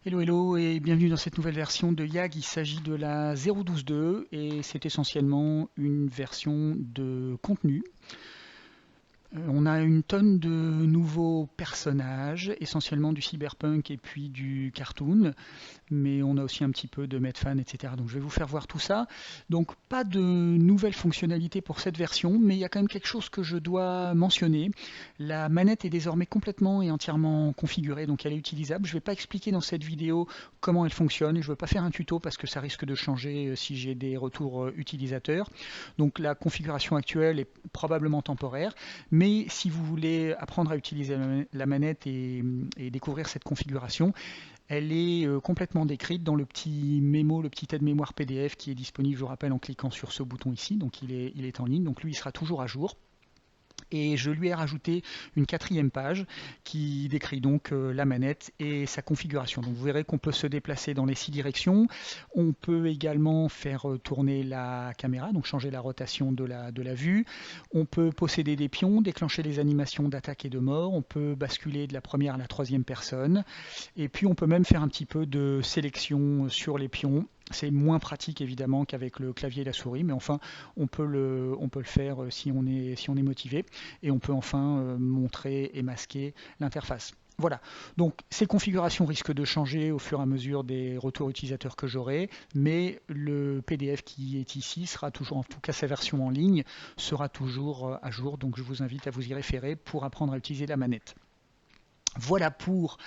Hello hello et bienvenue dans cette nouvelle version de YAG. Il s'agit de la 0.12.2 et c'est essentiellement une version de contenu. On a une tonne de nouveaux personnages, essentiellement du cyberpunk et puis du cartoon, mais on a aussi un petit peu de Medfan, etc. Donc je vais vous faire voir tout ça. Donc pas de nouvelles fonctionnalités pour cette version, mais il y a quand même quelque chose que je dois mentionner. La manette est désormais complètement et entièrement configurée, donc elle est utilisable. Je ne vais pas expliquer dans cette vidéo comment elle fonctionne, je ne veux pas faire un tuto parce que ça risque de changer si j'ai des retours utilisateurs. Donc la configuration actuelle est probablement temporaire, mais si vous voulez apprendre à utiliser la manette et découvrir cette configuration, elle est complètement décrite dans le petit mémo, le petit aide-mémoire PDF qui est disponible, je vous rappelle, en cliquant sur ce bouton ici. Donc il est en ligne, donc lui il sera toujours à jour. Et je lui ai rajouté une quatrième page qui décrit donc la manette et sa configuration. Donc vous verrez qu'on peut se déplacer dans les 6 directions. On peut également faire tourner la caméra, donc changer la rotation de la vue. On peut posséder des pions, déclencher les animations d'attaque et de mort. On peut basculer de la première à la troisième personne. Et puis on peut même faire un petit peu de sélection sur les pions. C'est moins pratique évidemment qu'avec le clavier et la souris, mais enfin on peut le faire si si on est motivé. Et on peut enfin montrer et masquer l'interface. Voilà, donc ces configurations risquent de changer au fur et à mesure des retours utilisateurs que j'aurai, mais le PDF qui est ici sera toujours, en tout cas sa version en ligne, sera toujours à jour, donc je vous invite à vous y référer pour apprendre à utiliser la manette. Voilà pour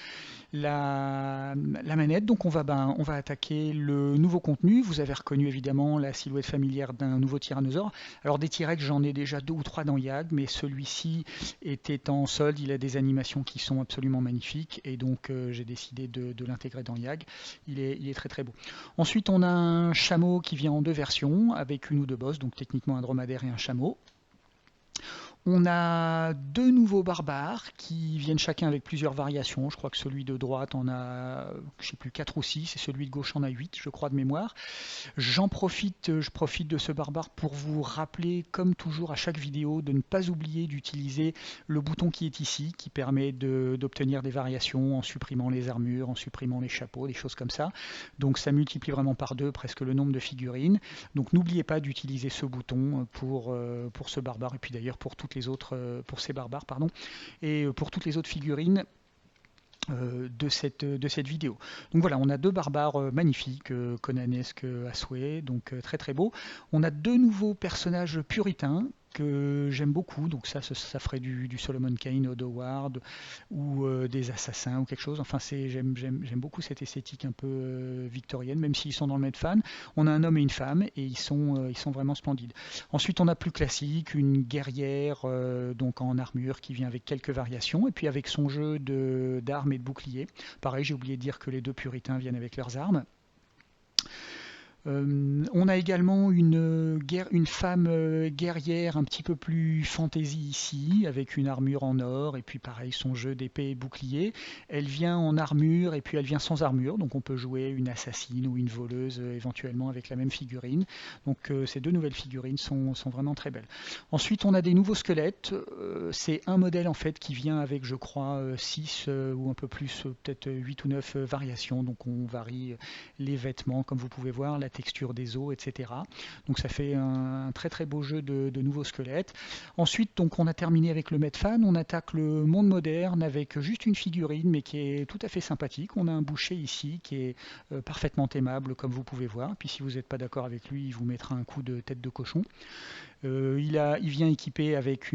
la manette. Donc on va attaquer le nouveau contenu. Vous avez reconnu évidemment la silhouette familière d'un nouveau tyrannosaure. Alors des T-Rex, j'en ai déjà 2 ou 3 dans YAG, mais celui-ci était en solde. Il a des animations qui sont absolument magnifiques et donc j'ai décidé de l'intégrer dans YAG. Il est très très beau. Ensuite, on a un chameau qui vient en 2 versions avec une ou 2 bosses, donc techniquement un dromadaire et un chameau. On a 2 nouveaux barbares qui viennent chacun avec plusieurs variations. Je crois que celui de droite en a, je sais plus, 4 ou 6, et celui de gauche en a 8, je crois, de mémoire. Je profite de ce barbare pour vous rappeler, comme toujours à chaque vidéo, de ne pas oublier d'utiliser le bouton qui est ici, qui permet d'obtenir des variations en supprimant les armures, en supprimant les chapeaux, des choses comme ça. Donc ça multiplie vraiment par 2 presque le nombre de figurines. Donc n'oubliez pas d'utiliser ce bouton pour ce barbare, et puis d'ailleurs pour toutes les autres, pour ces barbares, pardon, et pour toutes les autres figurines de cette vidéo. Donc voilà, on a 2 barbares magnifiques, conanesques à souhait, donc très très beau. On a 2 nouveaux personnages puritains que j'aime beaucoup, donc ça ferait du Solomon Kane, Odoward ou des assassins ou quelque chose. Enfin, j'aime beaucoup cette esthétique un peu victorienne, même s'ils sont dans le Medfan. On a un homme et une femme et ils sont vraiment splendides. Ensuite, on a plus classique, une guerrière donc en armure qui vient avec quelques variations et puis avec son jeu d'armes et de boucliers. Pareil, j'ai oublié de dire que les 2 puritains viennent avec leurs armes. On a également une femme guerrière un petit peu plus fantasy ici, avec une armure en or, et puis pareil, son jeu d'épée et bouclier. Elle vient en armure, et puis elle vient sans armure, donc on peut jouer une assassine ou une voleuse éventuellement avec la même figurine. Donc ces 2 nouvelles figurines sont vraiment très belles. Ensuite, on a des nouveaux squelettes. C'est un modèle en fait qui vient avec, je crois, 6 ou un peu plus, peut-être 8 ou 9 variations, donc on varie les vêtements, comme vous pouvez voir, la texture des os, etc. Donc ça fait un très très beau jeu de nouveaux squelettes. Ensuite, donc on a terminé avec le Medfan, on attaque le monde moderne avec juste une figurine, mais qui est tout à fait sympathique. On a un boucher ici qui est parfaitement aimable, comme vous pouvez voir. Puis si vous n'êtes pas d'accord avec lui, il vous mettra un coup de tête de cochon. Il vient équipé avec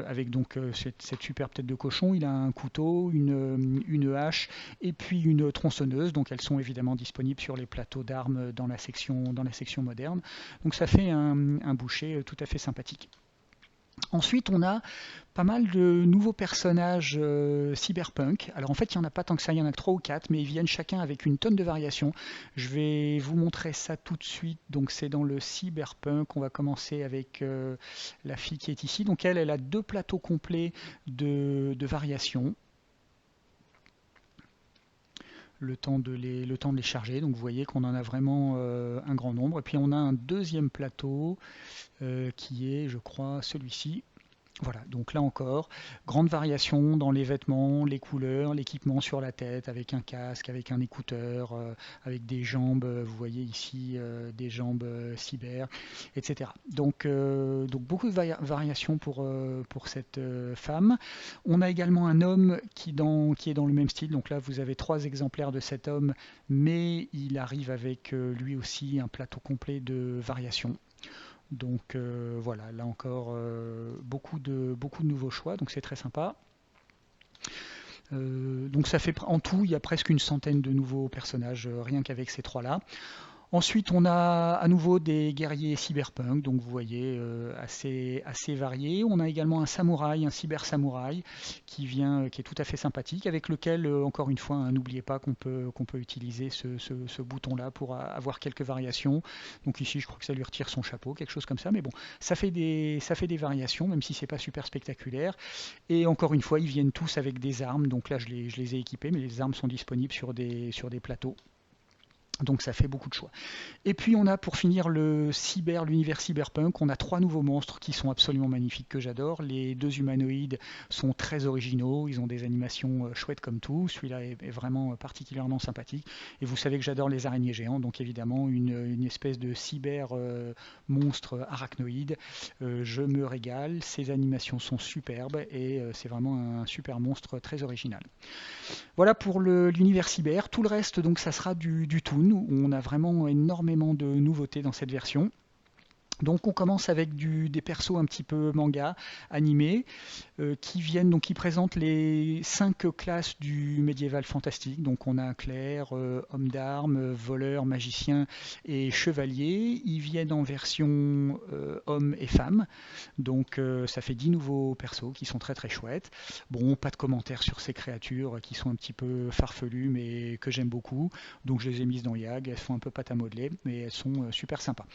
avec donc cette superbe tête de cochon. Il a un couteau, une hache et puis une tronçonneuse. Donc elles sont évidemment disponibles sur les plateaux d'armes dans la section moderne. Donc ça fait un boucher tout à fait sympathique. Ensuite, on a pas mal de nouveaux personnages cyberpunk. Alors en fait, il n'y en a pas tant que ça, il y en a que 3 ou 4, mais ils viennent chacun avec une tonne de variations. Je vais vous montrer ça tout de suite. Donc c'est dans le cyberpunk. On va commencer avec la fille qui est ici. Donc elle a 2 plateaux complets de variations. Le temps de les charger. Donc vous voyez qu'on en a vraiment un grand nombre. Et puis on a un deuxième plateau qui est, je crois, celui-ci. Voilà, donc là encore, grande variation dans les vêtements, les couleurs, l'équipement sur la tête, avec un casque, avec un écouteur, avec des jambes, vous voyez ici, des jambes cyber, etc. Donc beaucoup de variations pour cette femme. On a également un homme qui est dans le même style, donc là vous avez 3 exemplaires de cet homme, mais il arrive avec lui aussi un plateau complet de variations. Donc voilà, là encore, beaucoup de nouveaux choix, donc c'est très sympa. Donc ça fait en tout, il y a presque une centaine de nouveaux personnages, rien qu'avec ces trois-là. Ensuite, on a à nouveau des guerriers cyberpunk, donc vous voyez, assez variés. On a également un samouraï, un cyber samouraï, qui est tout à fait sympathique, avec lequel, encore une fois, hein, n'oubliez pas qu'on peut utiliser ce bouton-là pour avoir quelques variations. Donc ici, je crois que ça lui retire son chapeau, quelque chose comme ça, mais bon, ça fait des variations, même si c'est pas super spectaculaire. Et encore une fois, ils viennent tous avec des armes, donc là, je les ai équipés, mais les armes sont disponibles sur des plateaux. Donc ça fait beaucoup de choix. Et puis on a pour finir l'univers cyberpunk, on a 3 nouveaux monstres qui sont absolument magnifiques que j'adore. Les 2 humanoïdes sont très originaux, ils ont des animations chouettes comme tout. Celui-là est vraiment particulièrement sympathique. Et vous savez que j'adore les araignées géantes, donc évidemment une espèce de cyber monstre arachnoïde. Je me régale, ces animations sont superbes et c'est vraiment un super monstre très original. Voilà pour l'univers cyber. Tout le reste, donc, ça sera du Toon, où on a vraiment énormément de nouveautés dans cette version. Donc on commence avec des persos un petit peu manga, animés, qui présentent les 5 classes du médiéval fantastique. Donc on a un clerc, homme d'armes, voleur, magicien et chevalier. Ils viennent en version homme et femme. Donc ça fait 10 nouveaux persos qui sont très très chouettes. Bon, pas de commentaires sur ces créatures qui sont un petit peu farfelues mais que j'aime beaucoup. Donc je les ai mises dans YAG, elles font un peu pâte à modeler mais elles sont super sympas.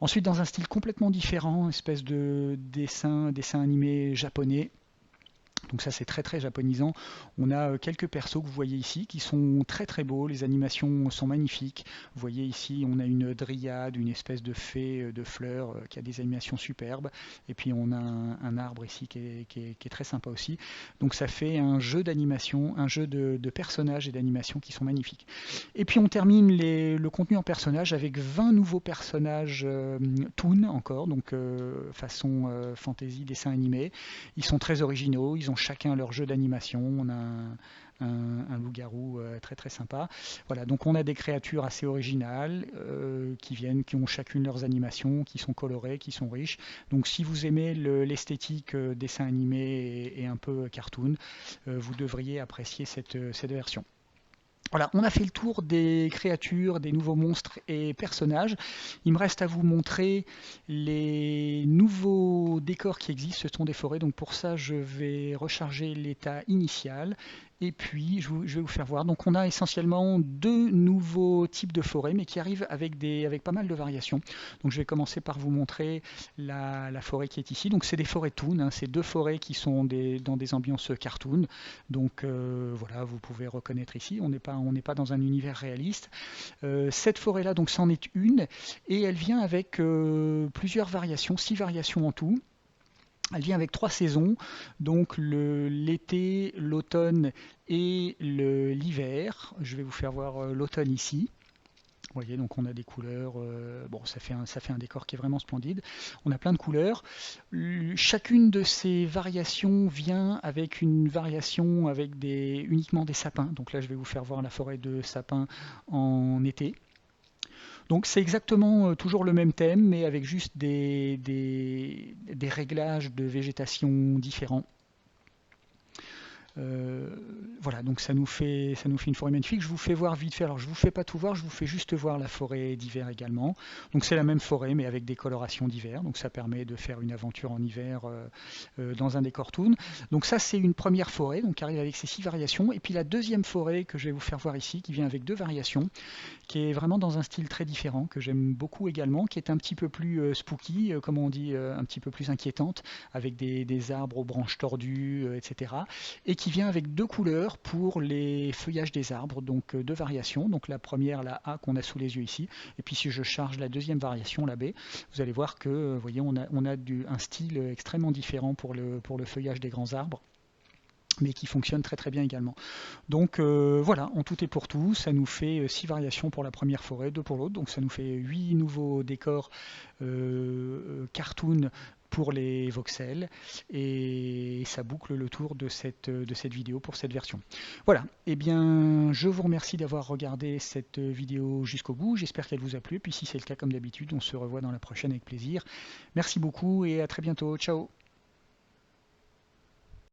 Ensuite, dans un style complètement différent, espèce de dessin animé japonais. Donc ça c'est très très japonisant. On a quelques persos que vous voyez ici qui sont très très beaux, les animations sont magnifiques. Vous voyez ici on a une dryade, une espèce de fée de fleurs qui a des animations superbes. Et puis on a un arbre ici qui est très sympa aussi. Donc ça fait un jeu d'animation, un jeu de personnages et d'animation qui sont magnifiques. Et puis on termine le contenu en personnages avec 20 nouveaux personnages Toon encore, donc façon fantasy dessin animé. Ils sont très originaux, ils ont chacun leur jeu d'animation. On a un loup-garou très très sympa. Voilà, donc on a des créatures assez originales qui ont chacune leurs animations, qui sont colorées, qui sont riches. Donc si vous aimez l'esthétique dessin animé et un peu cartoon, vous devriez apprécier cette version. Voilà, on a fait le tour des créatures, des nouveaux monstres et personnages. Il me reste à vous montrer les nouveaux décors qui existent. Ce sont des forêts, donc pour ça, je vais recharger l'état initial. Et puis, je vais vous faire voir. Donc, on a essentiellement 2 nouveaux types de forêts, mais qui arrivent avec pas mal de variations. Donc, je vais commencer par vous montrer la forêt qui est ici. Donc, c'est des forêts toon, hein. C'est 2 forêts qui sont dans des ambiances cartoon. Donc, voilà, vous pouvez reconnaître ici. On n'est pas dans un univers réaliste. Cette forêt-là, donc, c'en est une. Et elle vient avec plusieurs variations, 6 variations en tout. Elle vient avec 3 saisons, donc l'été, l'automne et l'hiver. Je vais vous faire voir l'automne ici. Vous voyez, donc on a des couleurs, bon, ça fait un décor qui est vraiment splendide. On a plein de couleurs. Chacune de ces variations vient avec une variation avec uniquement des sapins. Donc là, je vais vous faire voir la forêt de sapins en été. Donc c'est exactement toujours le même thème, mais avec juste des réglages de végétation différents. Euh, voilà, donc ça nous fait une forêt magnifique. Je vous fais voir vite fait. Alors je vous fais pas tout voir, je vous fais juste voir la forêt d'hiver également. Donc c'est la même forêt, mais avec des colorations d'hiver. Donc ça permet de faire une aventure en hiver dans un décor toon. Donc ça c'est une première forêt, donc qui arrive avec ses 6 variations. Et puis la deuxième forêt que je vais vous faire voir ici, qui vient avec 2 variations, qui est vraiment dans un style très différent, que j'aime beaucoup également, qui est un petit peu plus spooky, comme on dit, un petit peu plus inquiétante, avec des arbres aux branches tordues, etc. Et qui vient avec deux couleurs pour les feuillages des arbres, donc deux variations. Donc la première, la A qu'on a sous les yeux ici, et puis si je charge la deuxième variation, la B, vous allez voir que, vous voyez, on a un style extrêmement différent pour le feuillage des grands arbres, mais qui fonctionne très très bien également. Donc voilà, en tout et pour tout, ça nous fait 6 variations pour la première forêt, 2 pour l'autre, donc ça nous fait 8 nouveaux décors cartoon pour les voxels, et ça boucle le tour de cette vidéo pour cette version. Voilà, et bien je vous remercie d'avoir regardé cette vidéo jusqu'au bout, j'espère qu'elle vous a plu, puis si c'est le cas comme d'habitude, on se revoit dans la prochaine avec plaisir. Merci beaucoup et à très bientôt, ciao.